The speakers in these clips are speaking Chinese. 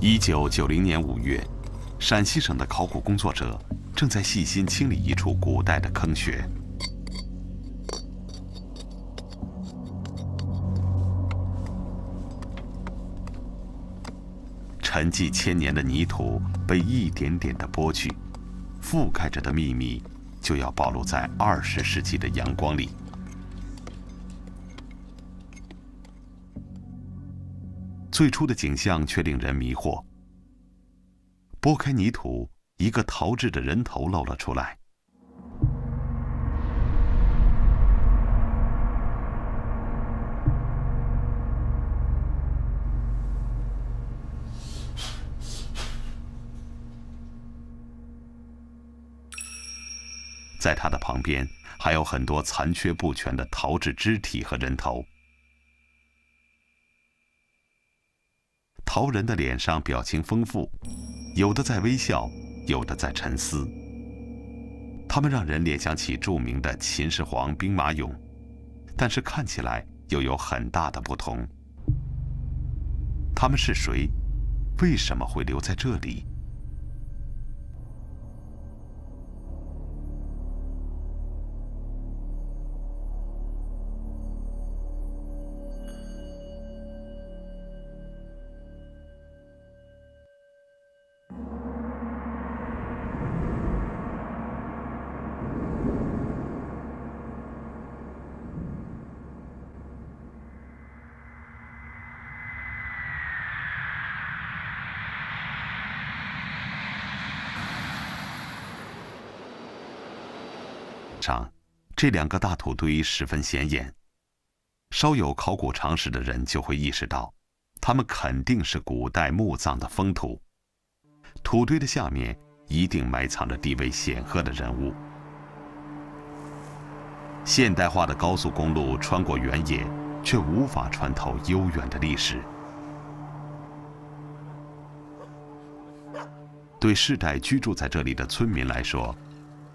1990年5月，陕西省的考古工作者正在细心清理一处古代的坑穴。沉寂千年的泥土被一点点地剥去，覆盖着的秘密就要暴露在20世纪的阳光里。最初的景象却令人迷惑。拨开泥土，一个陶制的人头露了出来。在它的旁边，还有很多残缺不全的陶制肢体和人头。陶人的脸上表情丰富，有的在微笑，有的在沉思。他们让人联想起著名的秦始皇兵马俑，但是看起来又有很大的不同。他们是谁？为什么会留在这里？这2个大土堆十分显眼，稍有考古常识的人就会意识到，它们肯定是古代墓葬的封土。土堆的下面一定埋藏着地位显赫的人物。现代化的高速公路穿过原野，却无法穿透悠远的历史。对世代居住在这里的村民来说，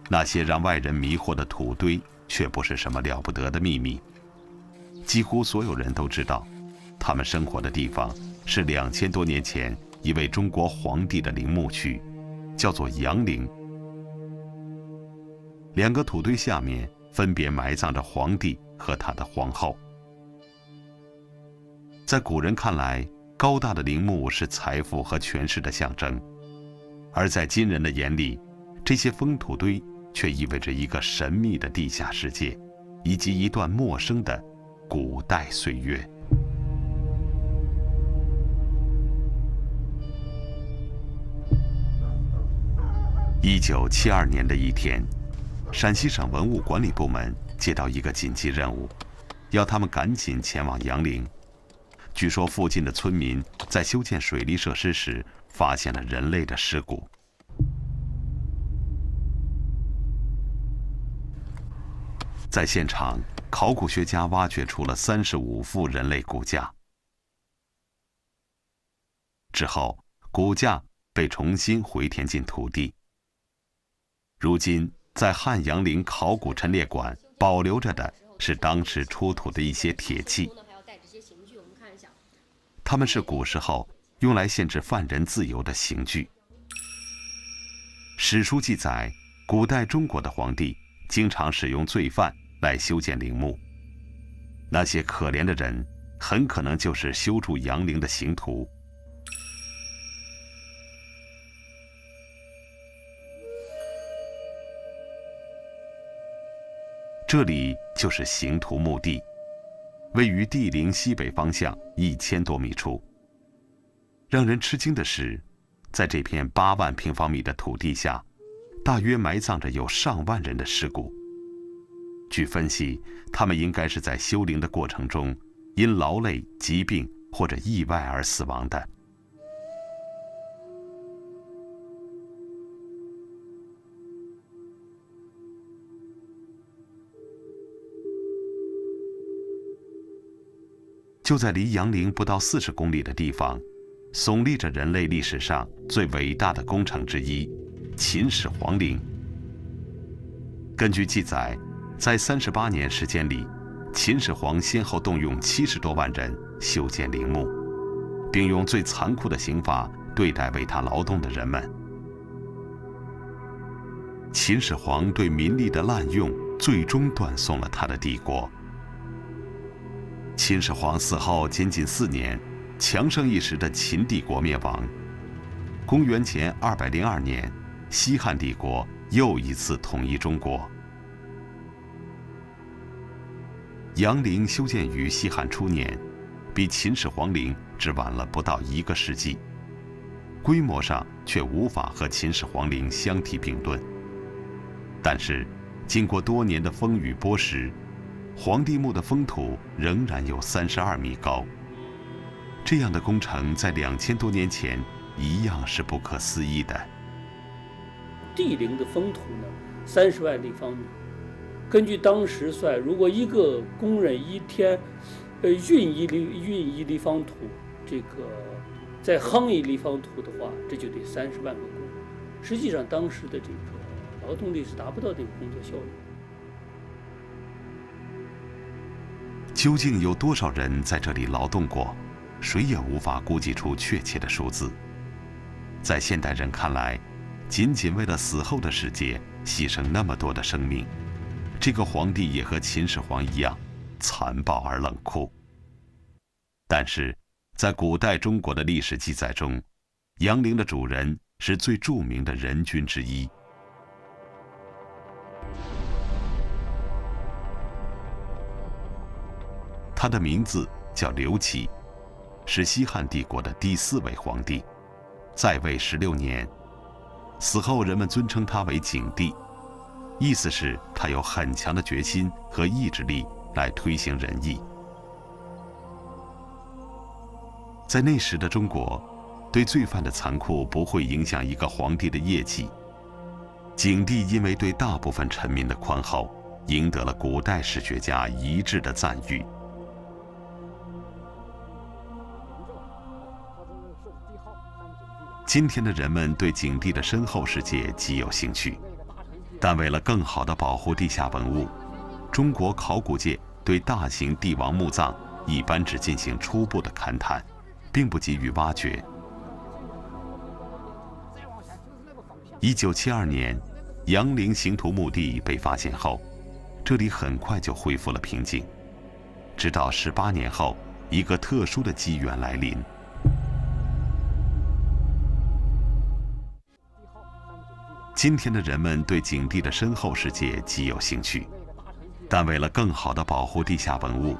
那些让外人迷惑的土堆却不是什么了不得的秘密。几乎所有人都知道，他们生活的地方是2000多年前一位中国皇帝的陵墓区，叫做阳陵。2个土堆下面分别埋葬着皇帝和他的皇后。在古人看来，高大的陵墓是财富和权势的象征，而在今人的眼里，这些封土堆却意味着一个神秘的地下世界，以及一段陌生的古代岁月。1972年的一天，陕西省文物管理部门接到一个紧急任务，要他们赶紧前往阳陵。据说附近的村民在修建水利设施时发现了人类的尸骨。在现场，考古学家挖掘出了35副人类骨架。之后，骨架被重新回填进土地。如今，在汉阳陵考古陈列馆保留着的是当时出土的一些铁器，它们是古时候用来限制犯人自由的刑具。史书记载，古代中国的皇帝经常使用罪犯来修建陵墓，那些可怜的人很可能就是修筑阳陵的刑徒。这里就是刑徒墓地，位于帝陵西北方向1000多米处。让人吃惊的是，在这片8万平方米的土地下，大约埋葬着有上万人的尸骨。据分析，他们应该是在修陵的过程中，因劳累、疾病或者意外而死亡的。就在离阳陵不到40公里的地方，耸立着人类历史上最伟大的工程之一——秦始皇陵。根据记载，在38年时间里，秦始皇先后动用70多万人修建陵墓，并用最残酷的刑罚对待为他劳动的人们。秦始皇对民力的滥用，最终断送了他的帝国。秦始皇死后仅仅4年，强盛一时的秦帝国灭亡。公元前202年，西汉帝国又一次统一中国。阳陵修建于西汉初年，比秦始皇陵只晚了不到1个世纪，规模上却无法和秦始皇陵相提并论。但是，经过多年的风雨剥蚀，皇帝墓的封土仍然有32米高。这样的工程在2000多年前一样是不可思议的。帝陵的封土呢，30万立方米。根据当时算，如果一个工人一天，运一立方土，这个再夯一立方土的话，这就得30万个工。实际上，当时的这个劳动力是达不到这个工作效率。究竟有多少人在这里劳动过，谁也无法估计出确切的数字。在现代人看来，仅仅为了死后的世界牺牲那么多的生命，这个皇帝也和秦始皇一样残暴而冷酷。但是，在古代中国的历史记载中，阳陵的主人是最著名的人君之一。他的名字叫刘启，是西汉帝国的第4位皇帝，在位16年。死后人们尊称他为景帝，意思是他有很强的决心和意志力来推行仁义。在那时的中国，对罪犯的残酷不会影响一个皇帝的业绩。景帝因为对大部分臣民的宽厚，赢得了古代史学家一致的赞誉。今天的人们对景帝的身后世界极有兴趣，但为了更好地保护地下文物，中国考古界对大型帝王墓葬一般只进行初步的勘探，并不急于挖掘。1972年，阳陵刑徒墓地被发现后，这里很快就恢复了平静，直到18年后，一个特殊的机缘来临。今天的人们对景帝的身后世界极有兴趣，但为了更好地保护地下文物，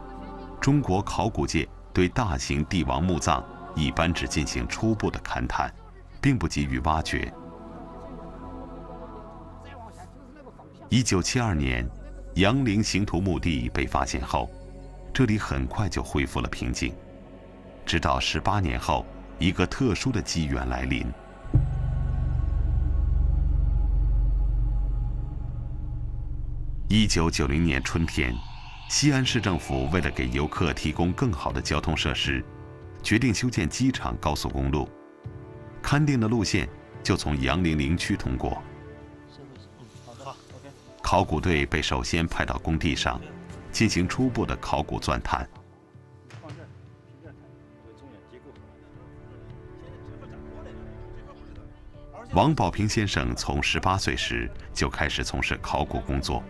中国考古界对大型帝王墓葬一般只进行初步的勘探，并不急于挖掘。1972年，阳陵刑徒墓地被发现后，这里很快就恢复了平静，直到18年后，一个特殊的机缘来临。1990年春天，西安市政府为了给游客提供更好的交通设施，决定修建机场高速公路，勘定的路线就从阳陵陵区通过。考古队被首先派到工地上，进行初步的考古钻探。王保平先生从18岁时就开始从事考古工作，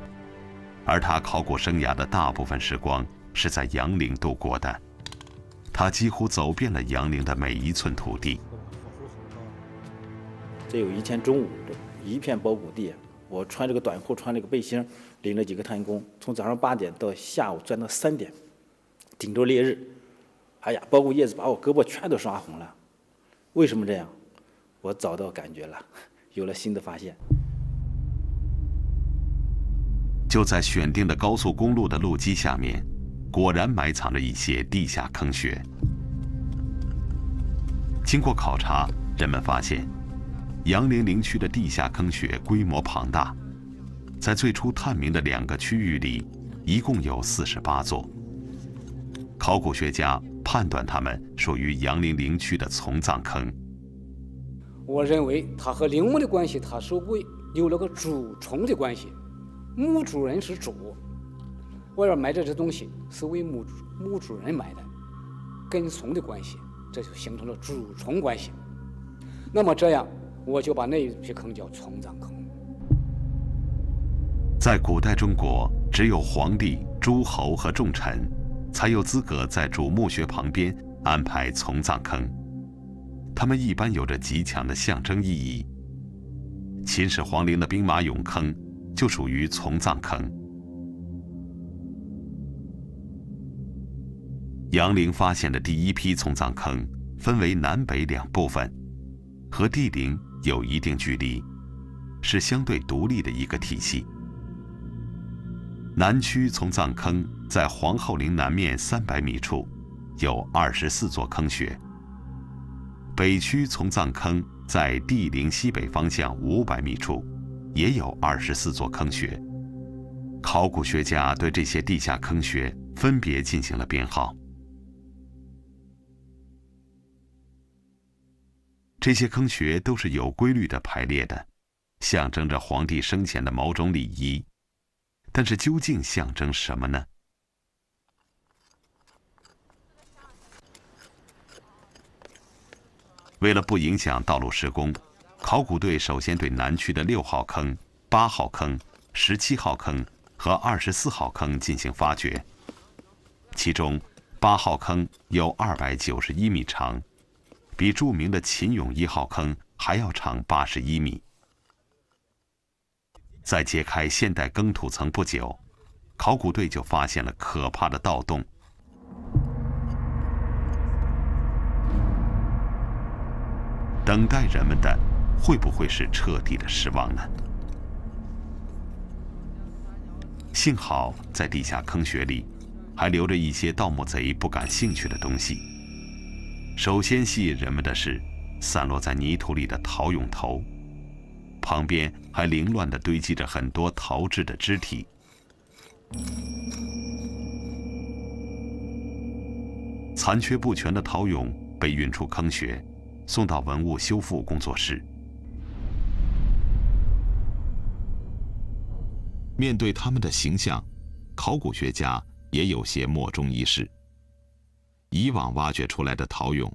而他考古生涯的大部分时光是在阳陵度过的。他几乎走遍了阳陵的每一寸土地。这有一天中午，一片包谷地，我穿这个短裤，穿这个背心，领着几个探工，从早上8点到下午钻到3点，顶着烈日，哎呀，包谷叶子把我胳膊全都刷红了。为什么这样？我找到感觉了，有了新的发现。就在选定的高速公路的路基下面，果然埋藏着一些地下坑穴。经过考察，人们发现，阳陵陵区的地下坑穴规模庞大，在最初探明的2个区域里，一共有48座。考古学家判断它们属于阳陵陵区的从葬坑。我认为它和陵墓的关系，它是有了个主从的关系，墓主人是主，外边埋着这东西是为墓主人埋的，跟从的关系，这就形成了主从关系。那么这样，我就把那一批坑叫重葬坑。在古代中国，只有皇帝、诸侯和重臣才有资格在主墓穴旁边安排从葬坑，它们一般有着极强的象征意义。秦始皇陵的兵马俑坑就属于从葬坑。杨陵发现的第一批从葬坑分为南北两部分，和帝陵有一定距离，是相对独立的一个体系。南区从葬坑在皇后陵南面300米处，有24座坑穴；北区从葬坑在帝陵西北方向500米处，也有24座坑穴。考古学家对这些地下坑穴分别进行了编号。这些坑穴都是有规律的排列的，象征着皇帝生前的某种礼仪。但是究竟象征什么呢？为了不影响道路施工，考古队首先对南区的6号坑、8号坑、17号坑和24号坑进行发掘。其中8号坑有291米长，比著名的秦俑1号坑还要长81米。在揭开现代耕土层不久，考古队就发现了可怕的盗洞。等待人们的会不会是彻底的失望呢？幸好在地下坑穴里还留着一些盗墓贼不感兴趣的东西。首先吸引人们的是散落在泥土里的陶俑头，旁边还凌乱地堆积着很多陶制的肢体。残缺不全的陶俑被运出坑穴，送到文物修复工作室。面对他们的形象，考古学家也有些莫衷一是。以往挖掘出来的陶俑，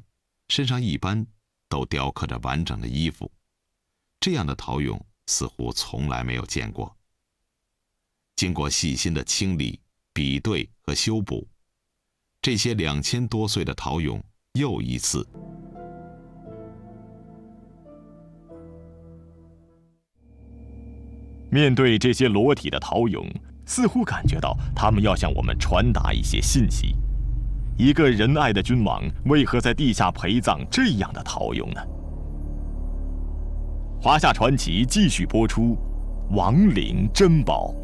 身上一般都雕刻着完整的衣服，这样的陶俑似乎从来没有见过。经过细心的清理、比对和修补，这些2000多岁的陶俑又一次面对这些裸体的陶俑，似乎感觉到他们要向我们传达一些信息。一个仁爱的君王为何在地下陪葬这样的陶俑呢？华夏传奇继续播出，亡灵珍宝。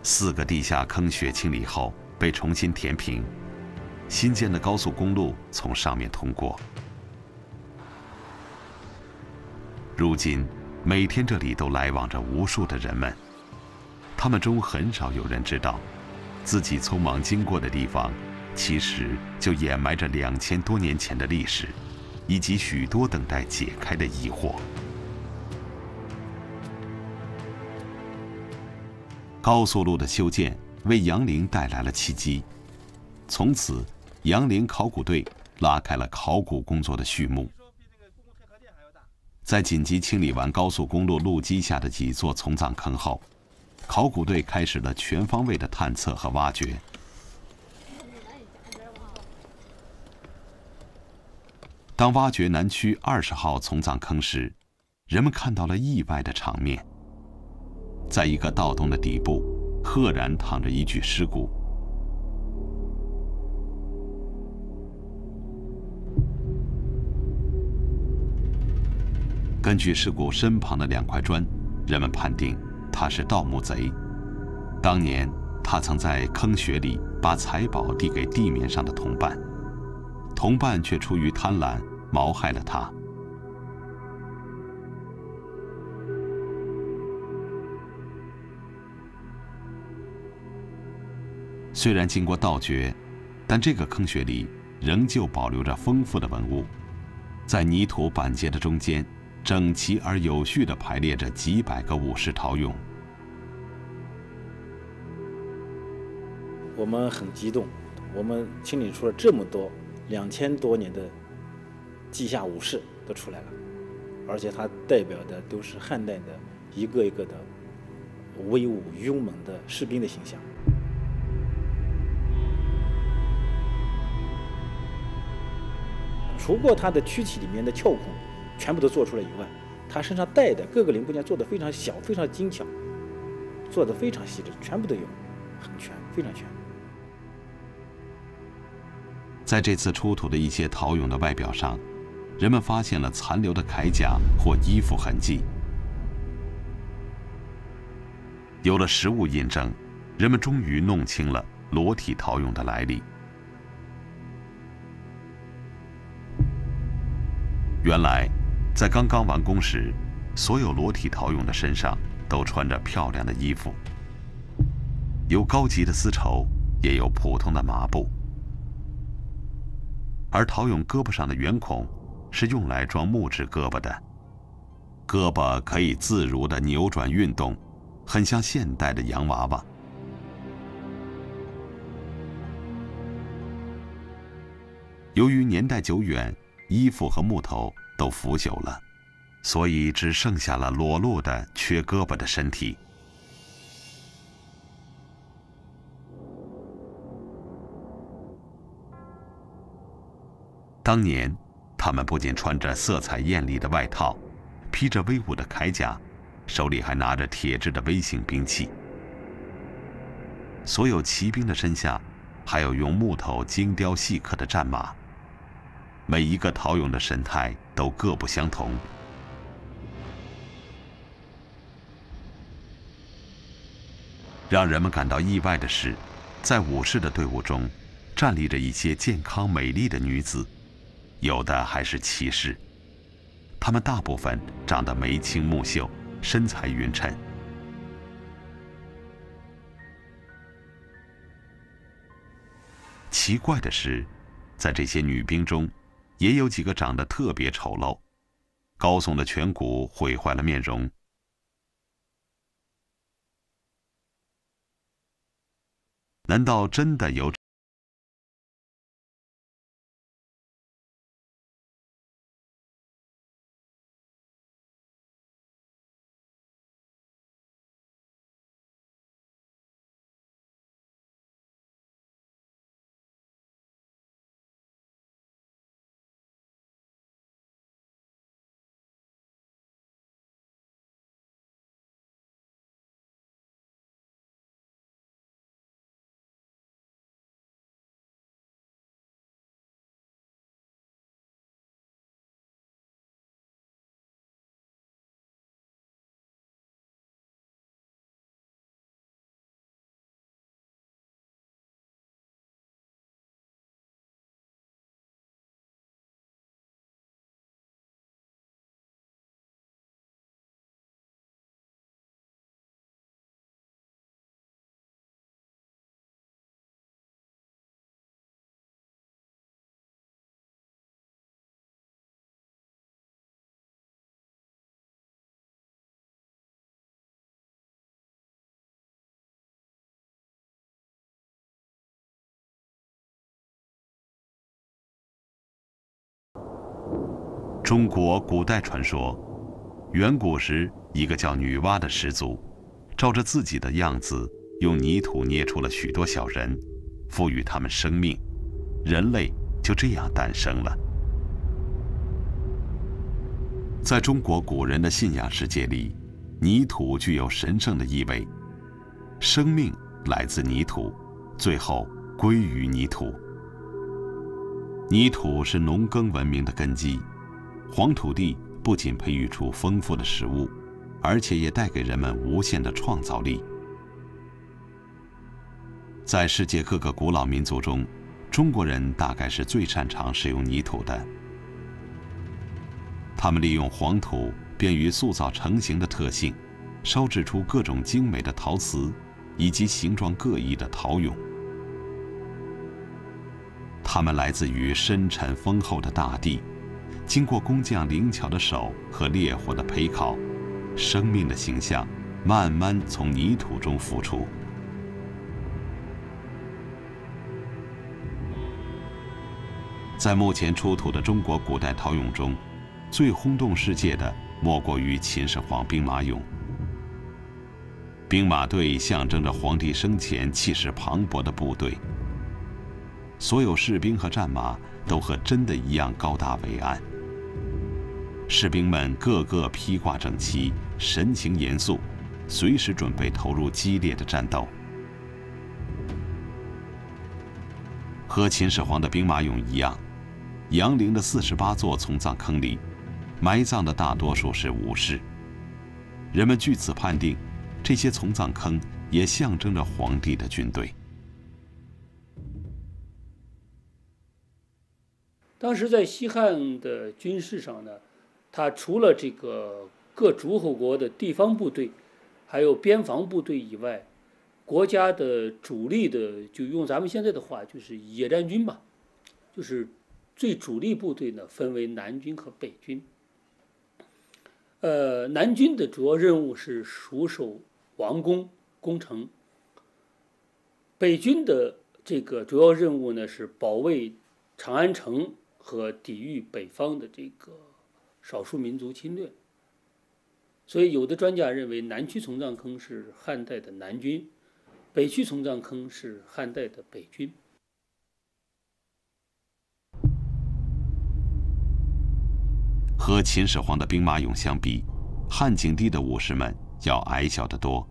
4个地下坑穴清理后被重新填平，新建的高速公路从上面通过。如今，每天这里都来往着无数的人们，他们中很少有人知道，自己匆忙经过的地方，其实就掩埋着2000多年前的历史，以及许多等待解开的疑惑。高速路的修建为杨陵带来了契机，从此杨陵考古队拉开了考古工作的序幕。在紧急清理完高速公路路基下的几座从葬坑后，考古队开始了全方位的探测和挖掘。当挖掘南区20号从葬坑时，人们看到了意外的场面。在一个盗洞的底部，赫然躺着一具尸骨。根据尸骨身旁的2块砖，人们判定他是盗墓贼。当年他曾在坑穴里把财宝递给地面上的同伴，同伴却出于贪婪谋害了他。虽然经过盗掘，但这个坑穴里仍旧保留着丰富的文物。在泥土板结的中间，整齐而有序地排列着几百个武士陶俑。我们很激动，我们清理出了这么多2000多年的稷下武士都出来了，而且它代表的都是汉代的一个一个的威武勇猛的士兵的形象。除过他的躯体里面的鞘孔全部都做出来以外，他身上带的各个零部件做得非常小，非常精巧，做得非常细致，全部都有，很全，非常全。在这次出土的一些陶俑的外表上，人们发现了残留的铠甲或衣服痕迹。有了实物印证，人们终于弄清了裸体陶俑的来历。原来，在刚刚完工时，所有裸体陶俑的身上都穿着漂亮的衣服，有高级的丝绸，也有普通的麻布。而陶俑胳膊上的圆孔是用来装木质胳膊的，胳膊可以自如地扭转运动，很像现代的洋娃娃。由于年代久远，衣服和木头都腐朽了，所以只剩下了裸露的缺胳膊的身体。当年，他们不仅穿着色彩艳丽的外套，披着威武的铠甲，手里还拿着铁制的微型兵器。所有骑兵的身下，还有用木头精雕细刻的战马。每一个陶俑的神态都各不相同。让人们感到意外的是，在武士的队伍中，站立着一些健康美丽的女子，有的还是骑士。她们大部分长得眉清目秀，身材匀称。奇怪的是，在这些女兵中，也有几个长得特别丑陋，高耸的颧骨毁坏了面容。难道真的有？中国古代传说，远古时一个叫女娲的始祖，照着自己的样子，用泥土捏出了许多小人，赋予他们生命，人类就这样诞生了。在中国古人的信仰世界里，泥土具有神圣的意味，生命来自泥土，最后归于泥土。泥土是农耕文明的根基，黄土地不仅培育出丰富的食物，而且也带给人们无限的创造力。在世界各个古老民族中，中国人大概是最擅长使用泥土的。他们利用黄土便于塑造成型的特性，烧制出各种精美的陶瓷，以及形状各异的陶俑。它们来自于深沉丰厚的大地，经过工匠灵巧的手和烈火的焙烤，生命的形象慢慢从泥土中浮出。在目前出土的中国古代陶俑中，最轰动世界的莫过于秦始皇兵马俑。兵马队象征着皇帝生前气势磅礴的部队，所有士兵和战马都和真的一样高大伟岸。士兵们个个披挂整齐，神情严肃，随时准备投入激烈的战斗。和秦始皇的兵马俑一样，杨陵的48座从葬坑里，埋葬的大多数是武士。人们据此判定，这些从葬坑也象征着皇帝的军队。当时在西汉的军事上呢，它除了这个各诸侯国的地方部队，还有边防部队以外，国家的主力的，就用咱们现在的话，就是野战军吧，就是最主力部队呢，分为南军和北军。南军的主要任务是戍守王宫、宫城。北军的这个主要任务呢是保卫长安城和抵御北方的这个少数民族侵略。所以有的专家认为，南区从葬坑是汉代的南军，北区从葬坑是汉代的北军。和秦始皇的兵马俑相比，汉景帝的武士们要矮小得多，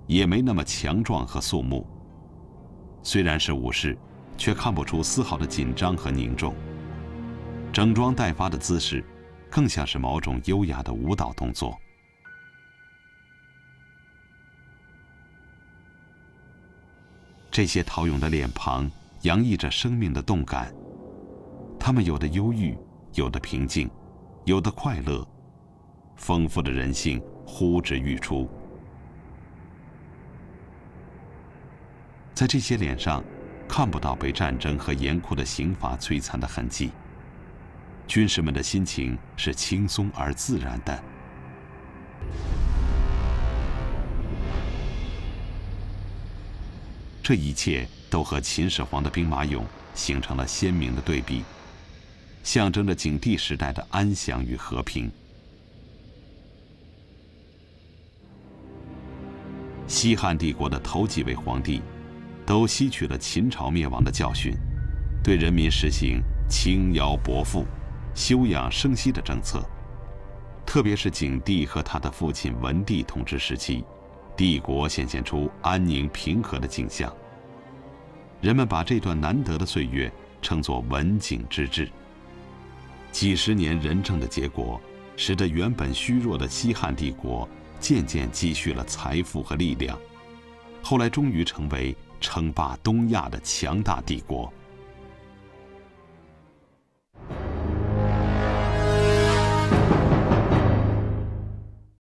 也没那么强壮和肃穆。虽然是武士，却看不出丝毫的紧张和凝重。整装待发的姿势，更像是某种优雅的舞蹈动作。这些陶俑的脸庞洋溢着生命的动感，他们有的忧郁，有的平静，有的快乐，丰富的人性呼之欲出。在这些脸上，看不到被战争和严酷的刑罚摧残的痕迹。军士们的心情是轻松而自然的。这一切都和秦始皇的兵马俑形成了鲜明的对比，象征着景帝时代的安详与和平。西汉帝国的头几位皇帝都吸取了秦朝灭亡的教训，对人民实行轻徭薄赋、休养生息的政策。特别是景帝和他的父亲文帝统治时期，帝国显现出安宁平和的景象。人们把这段难得的岁月称作文景之治。几十年仁政的结果，使得原本虚弱的西汉帝国渐渐积蓄了财富和力量，后来终于成为称霸东亚的强大帝国。